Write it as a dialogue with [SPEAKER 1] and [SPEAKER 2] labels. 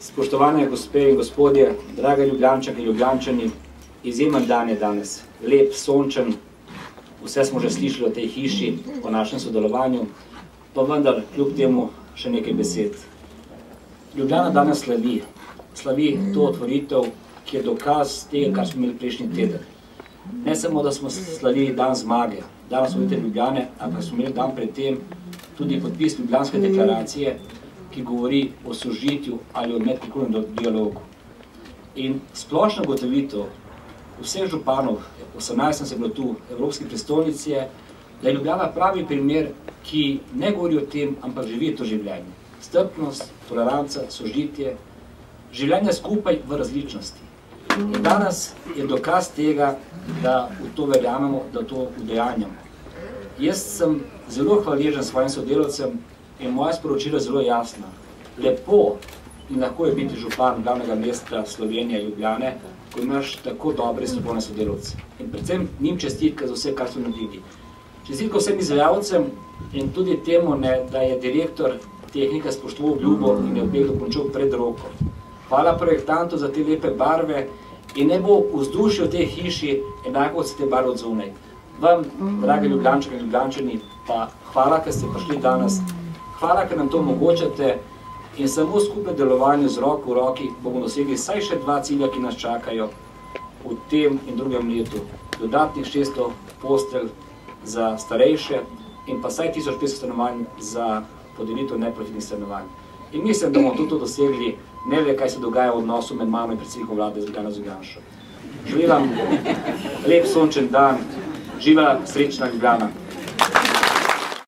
[SPEAKER 1] Spoštovane gospe in gospodje, drage Ljubljančanke in Ljubljančani, izjemen dan je danes, lep, sončen, vse smo že slišali o tej hiši, o našem sodelovanju, pa vendar kljub temu še nekaj besed. Ljubljana danes slavi to otvoritev, ki je dokaz tega, kar smo imeli prejšnji teden. Ne samo, da smo slavili dan zmage, dan osvoboditve Ljubljane, ampak smo imeli dan pred tem tudi podpis Ljubljanske deklaracije, ki govori o sožitju ali o medkulturnem dialogu. In splošna ugotovitev vseh županov, 18 se bilo tu, Evropski prestolnici je, da je Ljubljana pravi primer, ki ne govori o tem, ampak živi to življenje. Strpnost, toleranca, sožitje, življenje skupaj v različnosti. In danes je dokaz tega, da v to verjamemo, da to udejanjamo. Jaz sem zelo hvaležen svojim sodelavcem in moja sporočila zelo jasna. Lepo in lahko je biti župan glavnega mesta Slovenije, Ljubljane, ko imaš tako dobre strokovne sodelavce. In predvsem njim čestitka za vse, kar so naredili. Čestitka vsem izvajalcem in tudi temu, da je direktor tehnika spoštoval obljubo in je objekt dokončal pred roko. Hvala projektantu za te lepe barve in ne bo vzdušje v tej hiši enako od te barve od zunaj. Vam, dragi Ljubljančanke in Ljubljančani, pa hvala, ker ste prišli danes. Hvala, ker nam to omogočate in samo skupaj delovanju z roko v roki bomo dosegli vsaj še 2 cilja, ki nas čakajo v tem in drugem letu. Dodatnih 600 postelj za starejše in pa vsaj 1500 stanovanj za podelitev neprofitnih stanovanj. In mislim, da bomo tudi to dosegli, ne ve, kaj se dogaja v odnosu med mano in predsednikom vlade Janezom Janšo. Želim vam lep sončen dan, živa srečna Ljubljana.